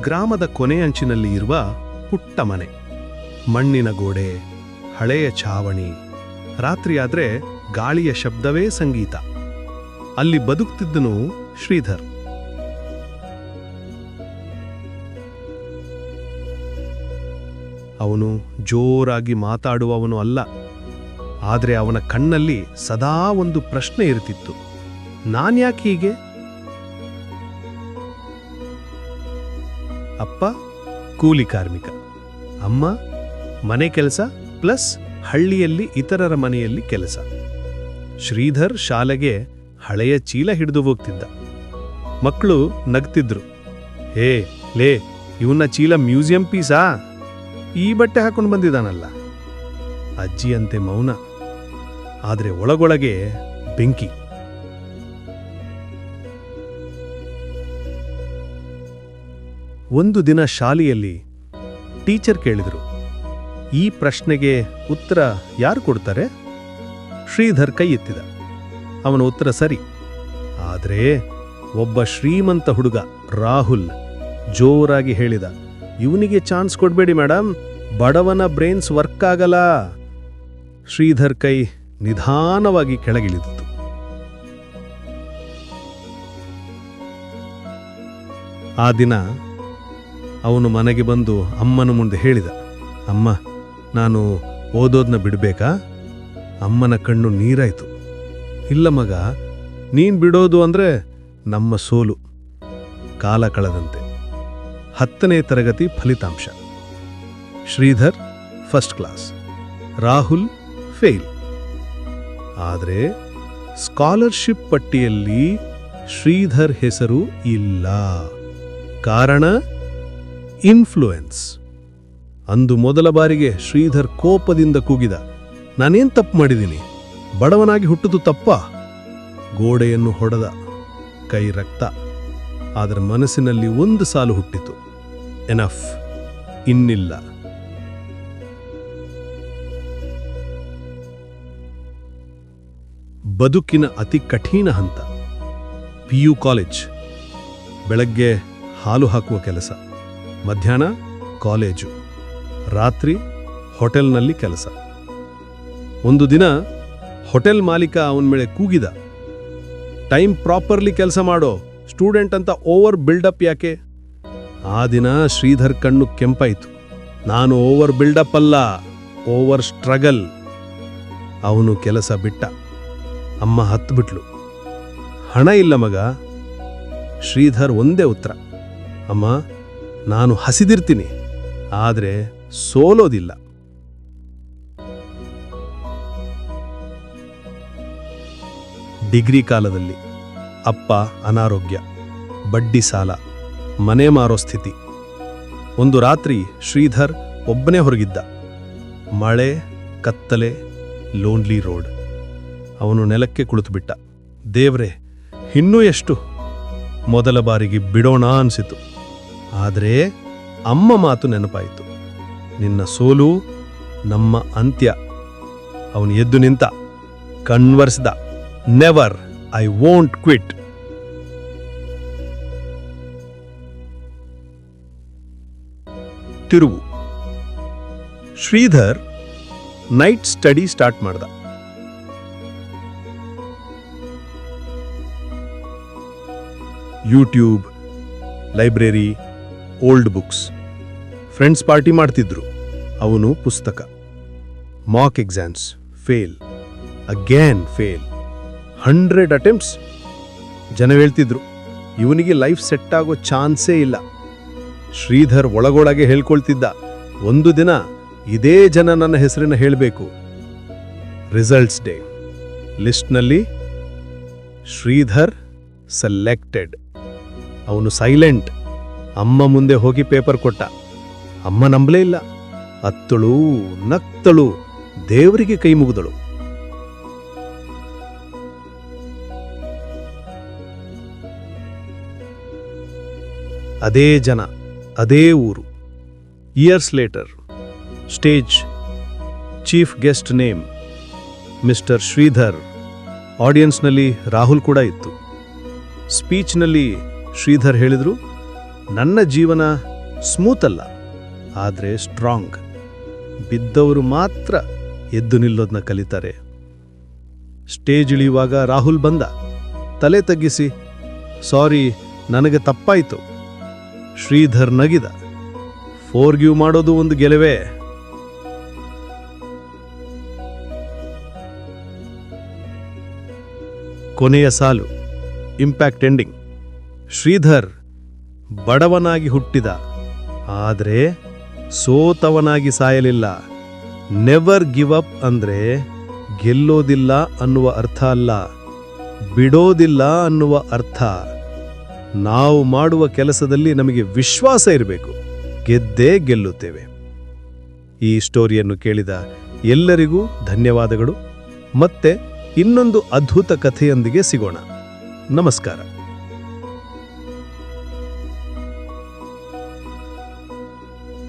ಗ್ರಾಮದ ಕೊನೆಯಂಚಿನಲ್ಲಿ ಇರುವ ಪುಟ್ಟ ಮನೆ. ಮಣ್ಣಿನ ಗೋಡೆ, ಹಳೆಯ ಛಾವಣಿ. ರಾತ್ರಿಯಾದ್ರೆ ಗಾಳಿಯ ಶಬ್ದವೇ ಸಂಗೀತ. ಅಲ್ಲಿ ಬದುಕ್ತಿದ್ದನು ಶ್ರೀಧರ್. ಅವನು ಜೋರಾಗಿ ಮಾತಾಡುವವನು ಅಲ್ಲ, ಆದರೆ ಅವನ ಕಣ್ಣಲ್ಲಿ ಸದಾ ಒಂದು ಪ್ರಶ್ನೆ ಇರ್ತಿತ್ತು. ನಾನ್ಯಾಕೆ ಹೀಗೆ? ಅಪ್ಪ ಕೂಲಿ ಕಾರ್ಮಿಕ, ಅಮ್ಮ ಮನೆ ಕೆಲಸ ಪ್ಲಸ್ ಹಳ್ಳಿಯಲ್ಲಿ ಇತರರ ಮನೆಯಲ್ಲಿ ಕೆಲಸ. ಶ್ರೀಧರ್ ಶಾಲೆಗೆ ಹಳೆಯ ಚೀಲ ಹಿಡಿದು ಹೋಗ್ತಿದ್ದ. ಮಕ್ಕಳು ನಗ್ತಿದ್ರು. ಹೇ ಲೇ, ಇವನ್ನ ಚೀಲ ಮ್ಯೂಸಿಯಂ ಪೀಸಾ? ಈ ಬಟ್ಟೆ ಹಾಕೊಂಡು ಬಂದಿದ್ದಾನಲ್ಲ. ಅಜ್ಜಿಯಂತೆ ಮೌನ, ಆದರೆ ಒಳಗೊಳಗೆ ಬೆಂಕಿ. ಒಂದು ದಿನ ಶಾಲೆಯಲ್ಲಿ ಟೀಚರ್ ಕೇಳಿದರು, ಈ ಪ್ರಶ್ನೆಗೆ ಉತ್ತರ ಯಾರು ಕೊಡ್ತಾರೆ? ಶ್ರೀಧರ್ ಕೈ ಎತ್ತಿದ. ಅವನ ಉತ್ತರ ಸರಿ. ಆದರೆ ಒಬ್ಬ ಶ್ರೀಮಂತ ಹುಡುಗ ರಾಹುಲ್ ಜೋರಾಗಿ ಹೇಳಿದ, ಇವನಿಗೆ ಚಾನ್ಸ್ ಕೊಡ್ಬೇಡಿ ಮೇಡಮ್, ಬಡವನ ಬ್ರೈನ್ಸ್ ವರ್ಕ್ ಆಗಲ್ಲ. ಶ್ರೀಧರ್ ಕೈ ನಿಧಾನವಾಗಿ ಕೆಳಗಿಳಿದಿತ್ತು. ಆ ದಿನ ಅವನು ಮನೆಗೆ ಬಂದು ಅಮ್ಮನ ಮುಂದೆ ಹೇಳಿದ, ಅಮ್ಮ, ನಾನು ಓದೋದನ್ನ ಬಿಡಬೇಕಾ? ಅಮ್ಮನ ಕಣ್ಣು ನೀರಾಯ್ತು. ಇಲ್ಲ ಮಗ, ನೀನ್ ಬಿಡೋದು ಅಂದ್ರೆ ನಮ್ಮ ಸೋಲು. ಕಾಲ ಕಳೆದಂತೆ 10ನೇ ತರಗತಿ ಫಲಿತಾಂಶ. Shridhar first class, Rahul fail. ಆದರೆ ಸ್ಕಾಲರ್ಶಿಪ್ ಪಟ್ಟಿಯಲ್ಲಿ ಶ್ರೀಧರ್ ಹೆಸರು ಇಲ್ಲ. ಕಾರಣ ಇನ್ಫ್ಲೂಯೆನ್ಸ್. ಅಂದು ಮೊದಲ ಬಾರಿಗೆ ಶ್ರೀಧರ್ ಕೋಪದಿಂದ ಕೂಗಿದ, ನಾನೇನ್ ತಪ್ಪು ಮಾಡಿದ್ದೀನಿ? ಬಡವನಾಗಿ ಹುಟ್ಟುದು ತಪ್ಪ? ಗೋಡೆಯನ್ನು ಹೊಡೆದ. ಕೈ ರಕ್ತ. ಆದರೆ ಮನಸ್ಸಿನಲ್ಲಿ ಒಂದು ಸಾಲು ಹುಟ್ಟಿತು, ಎನಫ್, ಇನ್ನಿಲ್ಲ. ಬದುಕಿನ ಅತಿ ಕಠಿಣ ಹಂತ. PU college. ಬೆಳಗ್ಗೆ ಹಾಲು ಹಾಕುವ ಕೆಲಸ, ಮಧ್ಯಾಹ್ನ ಕಾಲೇಜು, ರಾತ್ರಿ ಹೋಟೆಲ್ನಲ್ಲಿ ಕೆಲಸ. ಒಂದು ದಿನ ಹೋಟೆಲ್ ಮಾಲೀಕ ಅವನ ಮೇಲೆ ಕೂಗಿದ, ಟೈಮ್ ಪ್ರಾಪರ್ಲಿ ಕೆಲಸ ಮಾಡೋ, ಸ್ಟೂಡೆಂಟ್ ಅಂತ ಓವರ್ ಬಿಲ್ಡಪ್ ಯಾಕೆ? ಆ ದಿನ ಶ್ರೀಧರ್ ಕಣ್ಣು ಕೆಂಪಾಯಿತು. ನಾನು ಓವರ್ ಬಿಲ್ಡಪ್ ಅಲ್ಲ, ಓವರ್ ಸ್ಟ್ರಗಲ್. ಅವನು ಕೆಲಸ ಬಿಟ್ಟ. ಅಮ್ಮ ಹತ್ತುಬಿಟ್ಲು. ಹಣ ಇಲ್ಲ ಮಗ. ಶ್ರೀಧರ್ ಒಂದೇ ಉತ್ತರ, ಅಮ್ಮ, ನಾನು ಹಸಿದಿರ್ತೀನಿ, ಆದರೆ ಸೋಲೋದಿಲ್ಲ. ಡಿಗ್ರಿ ಕಾಲದಲ್ಲಿ ಅಪ್ಪ ಅನಾರೋಗ್ಯ, ಬಡ್ಡಿ ಸಾಲ, ಮನೆ ಮಾರೋ ಸ್ಥಿತಿ. ಒಂದು ರಾತ್ರಿ ಶ್ರೀಧರ್ ಒಬ್ಬನೇ ಹೊರಗಿದ್ದ. ಮಳೆ, ಕತ್ತಲೆ, ಲೋನ್ಲಿ ರೋಡ್. ಅವನು ನೆಲಕ್ಕೆ ಕುಳಿತುಬಿಟ್ಟ. ದೇವ್ರೆ, ಇನ್ನೂ ಎಷ್ಟು? ಮೊದಲ ಬಾರಿಗೆ ಬಿಡೋಣ ಅನಿಸಿತು. ಆದರೆ ಅಮ್ಮ ಮಾತು ನೆನಪಾಯಿತು, ನಿನ್ನ ಸೋಲು ನಮ್ಮ ಅಂತ್ಯ. ಅವನು ಎದ್ದು ನಿಂತ, ಕಣ್ವರ್ಸ್ದ, ನೆವರ್, ಐ ವೋಂಟ್ ಕ್ವಿಟ್. ತಿರುವು. ಶ್ರೀಧರ್ ನೈಟ್ ಸ್ಟಡಿ ಸ್ಟಾರ್ಟ್ ಮಾಡ್ದ. YouTube, library, old books. Friends party ಮಾಡ್ತಿದ್ರು, ಅವನು ಪುಸ್ತಕ. Mock exams, fail, again fail. 100 attempts. ಜನ ಹೇಳ್ತಿದ್ರು, ಇವನಿಗೆ ಲೈಫ್ ಸೆಟ್ ಆಗೋ ಚಾನ್ಸೇ ಇಲ್ಲ. ಶ್ರೀಧರ್ ಒಳಗೊಳಗೆ ಹೇಳ್ಕೊಳ್ತಿದ್ದ, ಒಂದು ದಿನ ಇದೇ ಜನ ನನ್ನ ಹೆಸರಿನ ಹೇಳಬೇಕು. Results day. ಲಿಸ್ಟ್ನಲ್ಲಿ ಶ್ರೀಧರ್ ಸೆಲೆಕ್ಟೆಡ್. ಅವನು ಸೈಲೆಂಟ್. ಅಮ್ಮ ಮುಂದೆ ಹೋಗಿ ಪೇಪರ್ ಕೊಟ್ಟ. ಅಮ್ಮ ನಂಬಲೇ ಇಲ್ಲ. ಅತ್ತಳು, ನಕ್ತಳು, ದೇವರಿಗೆ ಕೈ ಮುಗಿದಳು. ಅದೇ ಜನ, ಅದೇ ಊರು. Years later. Stage. Chief guest name mister Sridhar. ಆಡಿಯನ್ಸ್ನಲ್ಲಿ ರಾಹುಲ್ ಕೂಡ ಇತ್ತು. ಸ್ಪೀಚ್ನಲ್ಲಿ ಶ್ರೀಧರ್ ಹೇಳಿದ್ರು, ನನ್ನ ಜೀವನ ಸ್ಮೂತ್ ಅಲ್ಲ, ಆದರೆ ಸ್ಟ್ರಾಂಗ್. ಬಿದ್ದವರು ಮಾತ್ರ ಎದ್ದು ನಿಲ್ಲೋದನ್ನ ಕಲಿತಾರೆ. ಸ್ಟೇಜ್ ಇಳಿಯುವಾಗ ರಾಹುಲ್ ಬಂದ. ತಲೆ ತಗ್ಗಿಸಿ, ಸಾರಿ, ನನಗೆ ತಪ್ಪಾಯಿತು. ಶ್ರೀಧರ್ ನಗಿದ. ಫೋರ್ಗಿವ್ ಮಾಡೋದು ಒಂದು ಗೆಲುವೇ. ಕೊನೆಯ ಸಾಲು, ಇಂಪ್ಯಾಕ್ಟ್ ಎಂಡಿಂಗ್. ಶ್ರೀಧರ್ ಬಡವನಾಗಿ ಹುಟ್ಟಿದ, ಆದರೆ ಸೋತವನಾಗಿ ಸಾಯಲಿಲ್ಲ. ನೆವರ್ ಗಿವ್ ಅಪ್ ಅಂದ್ರೆ ಗೆಲ್ಲೋದಿಲ್ಲ ಅನ್ನುವ ಅರ್ಥ ಅಲ್ಲ, ಬಿಡೋದಿಲ್ಲ ಅನ್ನುವ ಅರ್ಥ. ನಾವು ಮಾಡುವ ಕೆಲಸದಲ್ಲಿ ನಮಗೆ ವಿಶ್ವಾಸ ಇರಬೇಕು, ಗೆದ್ದೇ ಗೆಲ್ಲುತ್ತೇವೆ. ಈ ಸ್ಟೋರಿಯನ್ನು ಕೇಳಿದ ಎಲ್ಲರಿಗೂ ಧನ್ಯವಾದಗಳು. ಮತ್ತೆ ಇನ್ನೊಂದು ಅದ್ಭುತ ಕಥೆಯೊಂದಿಗೆ ಸಿಗೋಣ. ನಮಸ್ಕಾರ.